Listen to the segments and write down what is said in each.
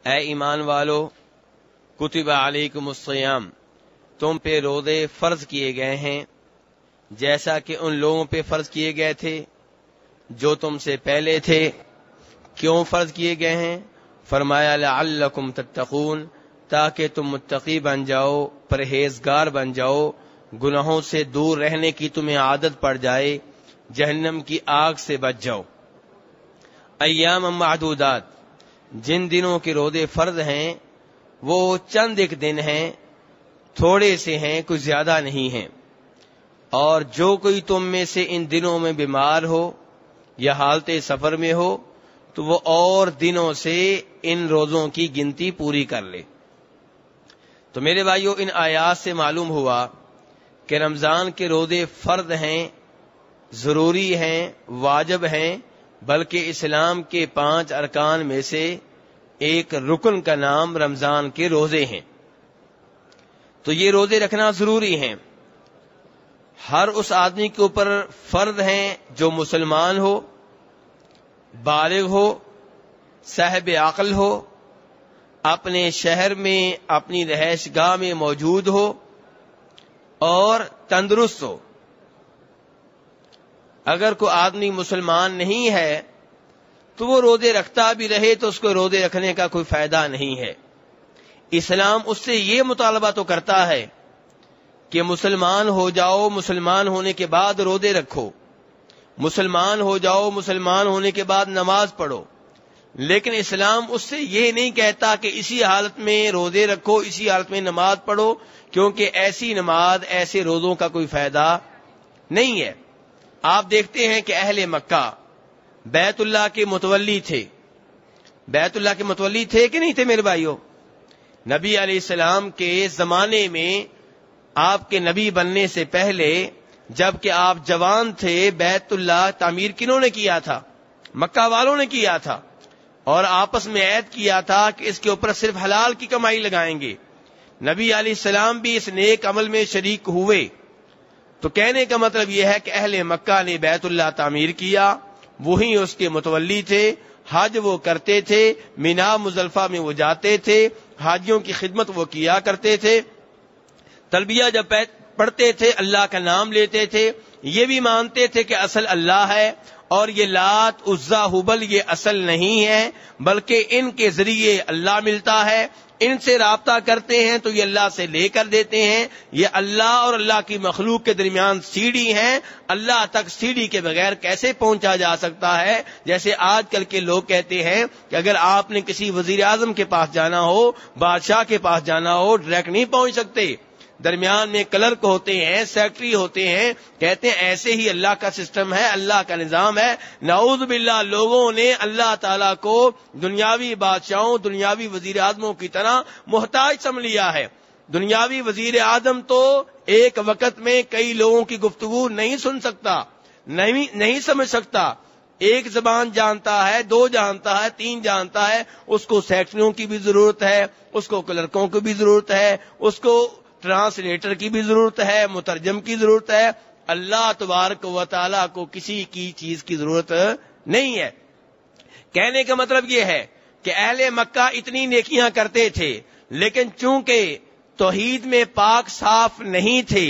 اے ایمان والو کتب علیکم الصیام، تم پہ روزے فرض کیے گئے ہیں جیسا کہ ان لوگوں پہ فرض کیے گئے تھے جو تم سے پہلے تھے۔ کیوں فرض کیے گئے ہیں؟ فرمایا لعلکم تتقون، تاکہ تم متقی بن جاؤ، پرہیزگار بن جاؤ، گناہوں سے دور رہنے کی تمہیں عادت پڑ جائے، جہنم کی آگ سے بچ جاؤ۔ ایام معدودات، جن دنوں کے روزے فرض ہیں وہ چند ایک دن ہیں، تھوڑے سے ہیں، کچھ زیادہ نہیں ہیں۔ اور جو کوئی تم میں سے ان دنوں میں بیمار ہو یا حالت سفر میں ہو تو وہ اور دنوں سے ان روزوں کی گنتی پوری کر لے۔ تو میرے بھائیو، ان آیات سے معلوم ہوا کہ رمضان کے روزے فرض ہیں، ضروری ہیں، واجب ہیں، بلکہ اسلام کے 5 ارکان میں سے ایک رکن کا نام رمضان کے روزے ہیں۔ تو یہ روزے رکھنا ضروری ہیں، ہر اس آدمی کے اوپر فرض ہیں جو مسلمان ہو، بالغ ہو، صاحب عقل ہو، اپنے شہر میں اپنی رہائش گاہ میں موجود ہو اور تندرست ہو۔ اگر کوئی آدمی مسلمان نہیں ہے تو وہ روزے رکھتا بھی رہے تو اس کو روزے رکھنے کا کوئی فائدہ نہیں ہے۔ اسلام اس سے یہ مطالبہ تو کرتا ہے کہ مسلمان ہو جاؤ، مسلمان ہونے کے بعد روزے رکھو، مسلمان ہو جاؤ، مسلمان ہونے کے بعد نماز پڑھو، لیکن اسلام اس سے یہ نہیں کہتا کہ اسی حالت میں روزے رکھو، اسی حالت میں نماز پڑھو، کیونکہ ایسی نماز، ایسے روزوں کا کوئی فائدہ نہیں ہے۔ آپ دیکھتے ہیں کہ اہل مکہ بیت اللہ کے متولی تھے، بیت اللہ کے متولی تھے کہ نہیں تھے میرے بھائیو؟ نبی علیہ السلام کے زمانے میں، آپ کے نبی بننے سے پہلے جب کہ آپ جوان تھے، بیت اللہ تعمیر کنہوں نے کیا تھا؟ مکہ والوں نے کیا تھا، اور آپس میں عہد کیا تھا کہ اس کے اوپر صرف حلال کی کمائی لگائیں گے۔ نبی علیہ السلام بھی اس نیک عمل میں شریک ہوئے۔ تو کہنے کا مطلب یہ ہے کہ اہل مکہ نے بیت اللہ تعمیر کیا، وہی اس کے متولی تھے، حج وہ کرتے تھے، مینا مزدلفہ میں وہ جاتے تھے، حاجیوں کی خدمت وہ کیا کرتے تھے، تلبیہ جب پڑھتے تھے اللہ کا نام لیتے تھے، یہ بھی مانتے تھے کہ اصل اللہ ہے، اور یہ لات عزا ہبل یہ اصل نہیں ہے، بلکہ ان کے ذریعے اللہ ملتا ہے، ان سے رابطہ کرتے ہیں تو یہ اللہ سے لے کر دیتے ہیں، یہ اللہ اور اللہ کی مخلوق کے درمیان سیڑھی ہیں، اللہ تک سیڑھی کے بغیر کیسے پہنچا جا سکتا ہے؟ جیسے آج کل کے لوگ کہتے ہیں کہ اگر آپ نے کسی وزیر اعظم کے پاس جانا ہو، بادشاہ کے پاس جانا ہو، ڈائریکٹ نہیں پہنچ سکتے، درمیان میں کلرک ہوتے ہیں، سیکٹری ہوتے ہیں، کہتے ہیں ایسے ہی اللہ کا سسٹم ہے، اللہ کا نظام ہے۔ نعوذ باللہ، لوگوں نے اللہ تعالیٰ کو دنیاوی بادشاہوں، دنیاوی وزیر اعظموں کی طرح محتاج سمجھ لیا ہے۔ دنیاوی وزیر اعظم تو ایک وقت میں کئی لوگوں کی گفتگو نہیں سن سکتا، نہیں سمجھ سکتا، ایک زبان جانتا ہے، 2 جانتا ہے، 3 جانتا ہے، اس کو سیکٹریوں کی بھی ضرورت ہے، اس کو کلرکوں کی بھی ضرورت ہے، اس کو ٹرانسلیٹر کی بھی ضرورت ہے، مترجم کی ضرورت ہے۔ اللہ تبارک و تعالیٰ کو کسی کی چیز کی ضرورت نہیں ہے۔ کہنے کا مطلب یہ ہے کہ اہل مکہ اتنی نیکیاں کرتے تھے، لیکن چونکہ توحید میں پاک صاف نہیں تھے،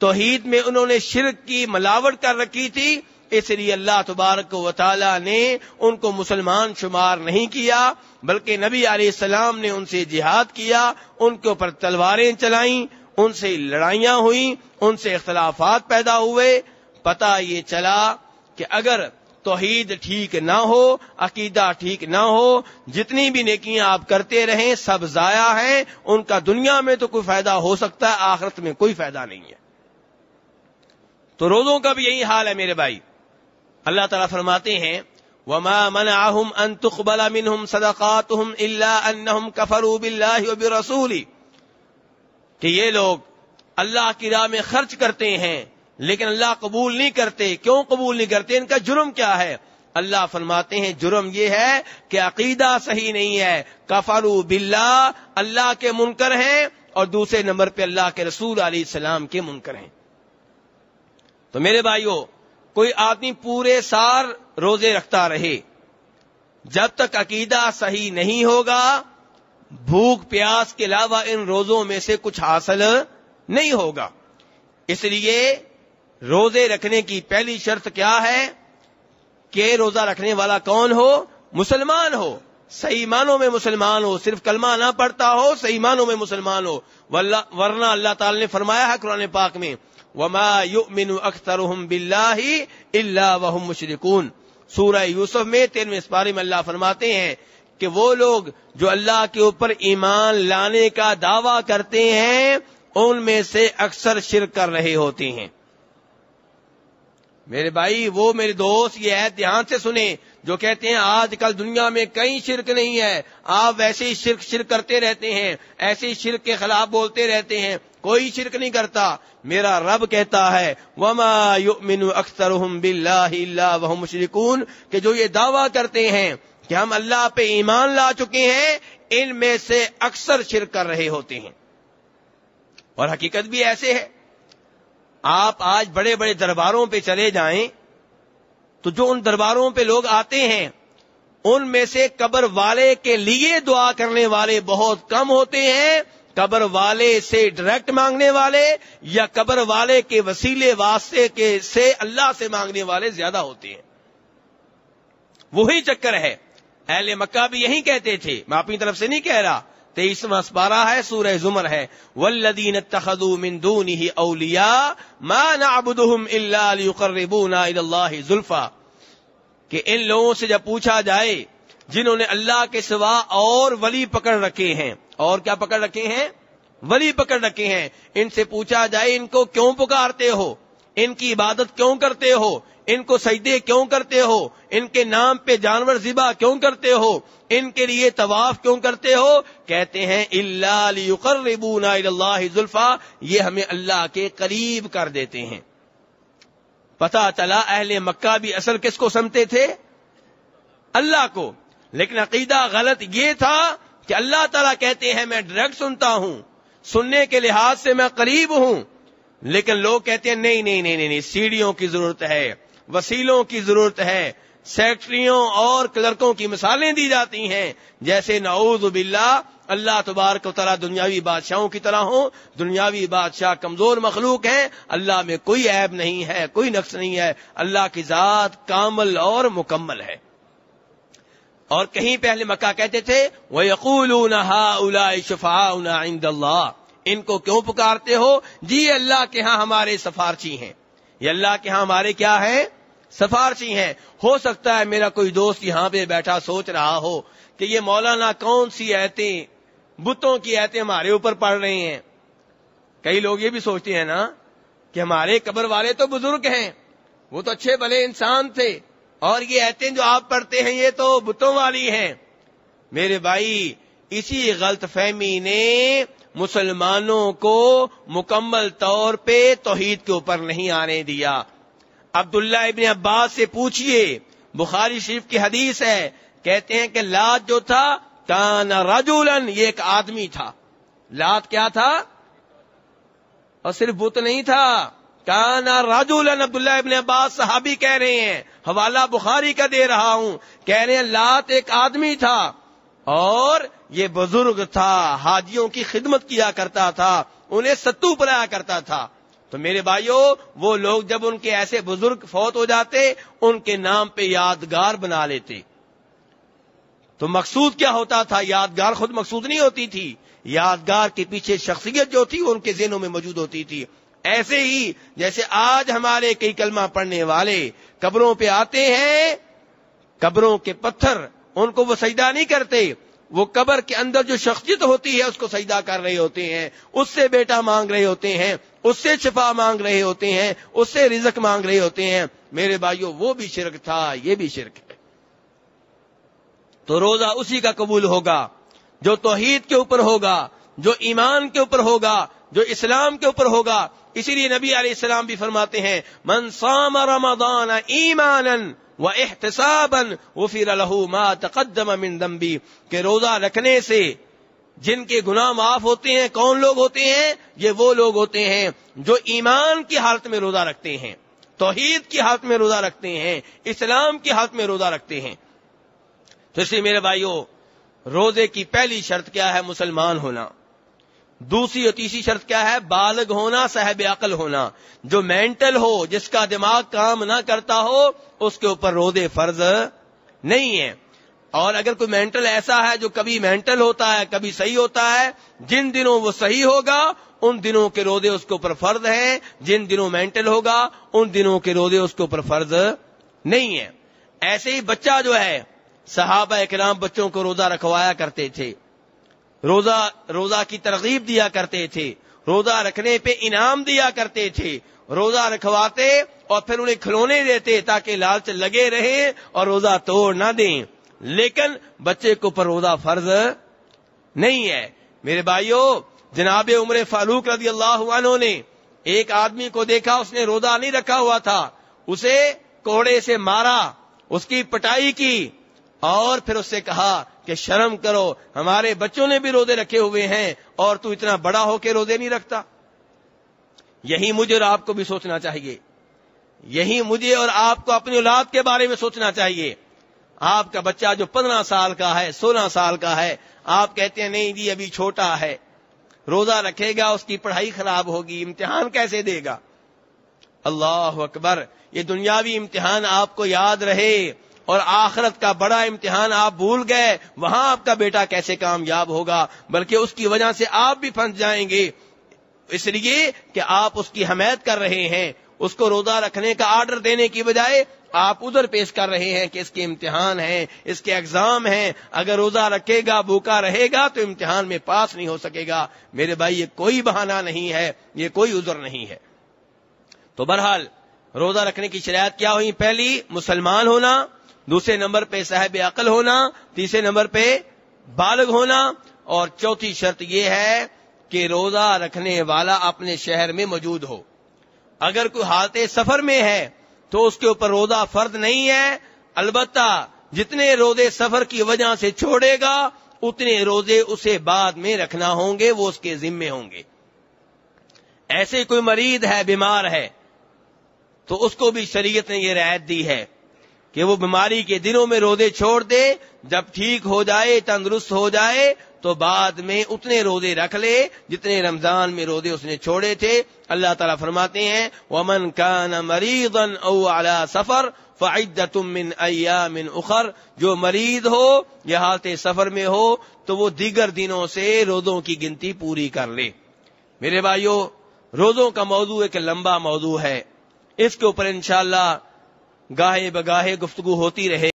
توحید میں انہوں نے شرک کی ملاوٹ کر رکھی تھی، اس لیے اللہ تبارک و تعالیٰ نے ان کو مسلمان شمار نہیں کیا، بلکہ نبی علیہ السلام نے ان سے جہاد کیا، ان کے اوپر تلواریں چلائیں، ان سے لڑائیاں ہوئیں، ان سے اختلافات پیدا ہوئے۔ پتہ یہ چلا کہ اگر توحید ٹھیک نہ ہو، عقیدہ ٹھیک نہ ہو، جتنی بھی نیکیاں آپ کرتے رہیں سب ضائع ہیں، ان کا دنیا میں تو کوئی فائدہ ہو سکتا ہے، آخرت میں کوئی فائدہ نہیں ہے۔ تو روزوں کا بھی یہی حال ہے میرے بھائی۔ اللہ تعالیٰ فرماتے ہیں وَمَا مَنَعَهُمْ أَن تُقْبَلَ مِنْهُمْ صَدَقَاتُهُمْ إِلَّا أَنَّهُمْ كَفَرُوا بِاللَّهِ وَبِرَسُولِهِ، کہ یہ لوگ اللہ کی راہ میں خرچ کرتے ہیں لیکن اللہ قبول نہیں کرتے۔ کیوں قبول نہیں کرتے؟ ان کا جرم کیا ہے؟ اللہ فرماتے ہیں جرم یہ ہے کہ عقیدہ صحیح نہیں ہے، کفروا باللہ، اللہ کے منکر ہیں، اور دوسرے نمبر پہ اللہ کے رسول علیہ السلام کے منکر ہیں۔ تو میرے بھائیو، کوئی آدمی پورے سال روزے رکھتا رہے، جب تک عقیدہ صحیح نہیں ہوگا بھوک پیاس کے علاوہ ان روزوں میں سے کچھ حاصل نہیں ہوگا. اس لیے روزے رکھنے کی پہلی شرط کیا ہے کہ روزہ رکھنے والا کون ہو؟ مسلمان ہو، صحیح معنوں میں مسلمان ہو، صرف کلمہ نہ پڑھتا ہو، صحیح معنوں میں مسلمان ہو. ورنہ اللہ تعالی نے فرمایا ہے قرآن پاک میں وما یؤمن اکثرهم باللہ الا وهم مشرکون. سورہ یوسف میں 13ویں پارے میں اللہ فرماتے ہیں کہ وہ لوگ جو اللہ کے اوپر ایمان لانے کا دعویٰ کرتے ہیں ان میں سے اکثر شرک کر رہے ہوتے ہیں. میرے بھائی، وہ میرے دوست یہ ہے دھیان سے سنیں جو کہتے ہیں آج کل دنیا میں کہیں شرک نہیں ہے، آپ ویسے ہی شرک کرتے رہتے ہیں، ایسے ہی شرک کے خلاف بولتے رہتے ہیں، کوئی شرک نہیں کرتا. میرا رب کہتا ہے وما یؤمن اکثرهم باللہ الا وهم مشرکون، کہ جو یہ دعویٰ کرتے ہیں کہ ہم اللہ پہ ایمان لا چکے ہیں ان میں سے اکثر شرک کر رہے ہوتے ہیں. اور حقیقت بھی ایسے ہے. آپ آج بڑے بڑے درباروں پہ چلے جائیں تو جو ان درباروں پہ لوگ آتے ہیں ان میں سے قبر والے کے لیے دعا کرنے والے بہت کم ہوتے ہیں، قبر والے سے ڈائریکٹ مانگنے والے یا قبر والے کے وسیلے واسطے کے سے اللہ سے مانگنے والے زیادہ ہوتے ہیں. وہی چکر ہے. اہل مکہ بھی یہی کہتے تھے، میں اپنی طرف سے نہیں کہہ رہا. 23واں سپارہ ہے، سورہ زمر ہے، والذین اتخذوا من دونه اولیاء ما نعبدهم الا ليقربونا الى الله زلفا، کہ ان لوگوں سے جب پوچھا جائے جنہوں نے اللہ کے سوا اور ولی پکڑ رکھے ہیں، اور کیا پکڑ رکھے ہیں؟ ولی پکڑ رکھے ہیں، ان سے پوچھا جائے ان کو کیوں پکارتے ہو، ان کی عبادت کیوں کرتے ہو، ان کو سجدے کیوں کرتے ہو، ان کے نام پہ جانور ذبح کیوں کرتے ہو، ان کے لیے طواف کیوں کرتے ہو؟ کہتے ہیں الا لیقربونا الی اللہ زلفا، یہ ہمیں اللہ کے قریب کر دیتے ہیں. پتہ چلا اہل مکہ بھی اصل کس کو سمتے تھے؟ اللہ کو. لیکن عقیدہ غلط یہ تھا کہ اللہ تعالیٰ کہتے ہیں میں ڈائریکٹ سنتا ہوں، سننے کے لحاظ سے میں قریب ہوں، لیکن لوگ کہتے ہیں نہیں نہیں نہیں نہیں، سیڑھیوں کی ضرورت ہے، وسیلوں کی ضرورت ہے، سیکٹریوں اور کلرکوں کی مثالیں دی جاتی ہیں جیسے نعوذ باللہ اللہ تبارک و تعالیٰ دنیاوی بادشاہوں کی طرح ہوں. دنیاوی بادشاہ کمزور مخلوق ہیں، اللہ میں کوئی عیب نہیں ہے، کوئی نقص نہیں ہے، اللہ کی ذات کامل اور مکمل ہے. اور کہیں پہلے مکہ کہتے تھے وَيَقُولُونَ هَؤُلَاءِ شُفَعَاؤُنَا عِندَ اللَّهِ، ان کو کیوں پکارتے ہو؟ جی اللہ کے ہاں ہمارے سفارچی ہیں، یہ اللہ کے ہاں ہمارے کیا ہیں؟ سفارچی ہیں. ہو سکتا ہے میرا کوئی دوست یہاں پہ بیٹھا سوچ رہا ہو کہ یہ مولانا کون سی آیتیں، بتوں کی آیتیں ہمارے اوپر پڑھ رہے ہیں. کئی لوگ یہ بھی سوچتے ہیں نا کہ ہمارے قبر والے تو بزرگ ہیں، وہ تو اچھے بھلے انسان تھے، اور یہ آیتیں جو آپ پڑھتے ہیں یہ تو بتوں والی ہیں. میرے بھائی، اسی غلط فہمی نے مسلمانوں کو مکمل طور پہ توحید کے اوپر نہیں آنے دیا. عبداللہ ابن عباس سے پوچھئے، بخاری شریف کی حدیث ہے، کہتے ہیں کہ لات جو تھا کان رجولن، یہ ایک آدمی تھا. لات کیا تھا؟ اور صرف بت نہیں تھا، کان رجولن. عبداللہ ابن عباس صحابی کہہ رہے ہیں، حوالہ بخاری کا دے رہا ہوں، کہہ رہے ہیں لات ایک آدمی تھا اور یہ بزرگ تھا، حاجیوں کی خدمت کیا کرتا تھا، انہیں ستو پلایا کرتا تھا. تو میرے بھائیوں، وہ لوگ جب ان کے ایسے بزرگ فوت ہو جاتے ان کے نام پہ یادگار بنا لیتے. تو مقصود کیا ہوتا تھا؟ یادگار خود مقصود نہیں ہوتی تھی، یادگار کے پیچھے شخصیت جو تھی وہ ان کے ذہنوں میں موجود ہوتی تھی. ایسے ہی جیسے آج ہمارے کئی کلمہ پڑھنے والے قبروں پہ آتے ہیں، قبروں کے پتھر ان کو وہ سجدہ نہیں کرتے، وہ قبر کے اندر جو شخصیت ہوتی ہے اس کو سجدہ کر رہے ہوتے ہیں، اس سے بیٹا مانگ رہے ہوتے ہیں، اس سے شفا مانگ رہے ہوتے ہیں، اس سے رزق مانگ رہے ہوتے ہیں. میرے بھائیوں، وہ بھی شرک تھا، یہ بھی شرک ہے. تو روزہ اسی کا قبول ہوگا جو توحید کے اوپر ہوگا، جو ایمان کے اوپر ہوگا، جو اسلام کے اوپر ہوگا. اسی لیے نبی علیہ السلام بھی فرماتے ہیں من صام رمضان ایمانا واحتسابا غفر له ما تقدم من ذنبی، کہ روزہ رکھنے سے جن کے گناہ معاف ہوتے ہیں. کون لوگ ہوتے ہیں؟ یہ وہ لوگ ہوتے ہیں جو ایمان کی حالت میں روزہ رکھتے ہیں، توحید کی حالت میں روزہ رکھتے ہیں، اسلام کی حالت میں روزہ رکھتے ہیں. تو اس لیے میرے بھائیوں، روزے کی پہلی شرط کیا ہے؟ مسلمان ہونا. دوسری اور تیسری شرط کیا ہے؟ بالغ ہونا، صاحب عقل ہونا. جو مینٹل ہو، جس کا دماغ کام نہ کرتا ہو، اس کے اوپر روزے فرض نہیں ہے. اور اگر کوئی مینٹل ایسا ہے جو کبھی مینٹل ہوتا ہے کبھی صحیح ہوتا ہے، جن دنوں وہ صحیح ہوگا ان دنوں کے روزے اس کے اوپر فرض ہیں، جن دنوں مینٹل ہوگا ان دنوں کے روزے اس کے اوپر فرض نہیں ہیں. ایسے ہی بچہ جو ہے، صحابہ اکرام بچوں کو روزہ رکھوایا کرتے تھے، روزہ کی ترغیب دیا کرتے تھے، روزہ رکھنے پہ انعام دیا کرتے تھے، روزہ رکھواتے اور پھر انہیں کھلونے دیتے تاکہ لالچ لگے رہے اور روزہ توڑ نہ دیں. لیکن بچے کو پر روزہ فرض نہیں ہے. میرے بھائیو، جناب عمر فاروق رضی اللہ عنہ نے ایک آدمی کو دیکھا، اس نے روزہ نہیں رکھا ہوا تھا، اسے کوڑے سے مارا، اس کی پٹائی کی اور پھر اس سے کہا کہ شرم کرو، ہمارے بچوں نے بھی روزے رکھے ہوئے ہیں اور تو اتنا بڑا ہو کے روزے نہیں رکھتا. یہی مجھے اور آپ کو بھی سوچنا چاہیے، یہی مجھے اور آپ کو اپنی اولاد کے بارے میں سوچنا چاہیے. آپ کا بچہ جو 15 سال کا ہے، 16 سال کا ہے، آپ کہتے ہیں نہیں جی ابھی چھوٹا ہے، روزہ رکھے گا اس کی پڑھائی خراب ہوگی، امتحان کیسے دے گا؟ اللہ اکبر. یہ دنیاوی امتحان آپ کو یاد رہے اور آخرت کا بڑا امتحان آپ بھول گئے، وہاں آپ کا بیٹا کیسے کامیاب ہوگا؟ بلکہ اس کی وجہ سے آپ بھی پھنس جائیں گے، اس لیے کہ آپ اس کی حمایت کر رہے ہیں. اس کو روزہ رکھنے کا آرڈر دینے کی بجائے آپ ادھر پیش کر رہے ہیں کہ اس کے امتحان ہیں، اس کے ایگزام ہیں، اگر روزہ رکھے گا، بھوکا رہے گا تو امتحان میں پاس نہیں ہو سکے گا. میرے بھائی، یہ کوئی بہانہ نہیں ہے، یہ کوئی عذر نہیں ہے. تو بہرحال روزہ رکھنے کی شرائط کیا ہوئی؟ پہلی مسلمان ہونا، دوسرے نمبر پہ صاحب عقل ہونا، تیسرے نمبر پہ بالغ ہونا، اور چوتھی شرط یہ ہے کہ روزہ رکھنے والا اپنے شہر میں موجود ہو. اگر کوئی حالت سفر میں ہے تو اس کے اوپر روزہ فرض نہیں ہے، البتہ جتنے روزے سفر کی وجہ سے چھوڑے گا اتنے روزے اسے بعد میں رکھنا ہوں گے، وہ اس کے ذمے ہوں گے. ایسے کوئی مریض ہے، بیمار ہے، تو اس کو بھی شریعت نے یہ رعایت دی ہے کہ وہ بیماری کے دنوں میں روزے چھوڑ دے، جب ٹھیک ہو جائے، تندرست ہو جائے تو بعد میں اتنے روزے رکھ لے جتنے رمضان میں روزے اس نے چھوڑے تھے. اللہ تعالیٰ فرماتے ہیں وَمَنْ كَانَ مَرِيضًا أَوْ عَلَى سَفَرٍ فَعِدَّةٌ مِّنْ أَيَّامٍ أُخَرَ. جو مریض ہو یا حالت سفر میں ہو تو وہ دیگر دنوں سے روزوں کی گنتی پوری کر لے. میرے بھائیو، روزوں کا موضوع ایک لمبا موضوع ہے، اس کے اوپر انشاءاللہ گاہے بگاہے گفتگو ہوتی رہے.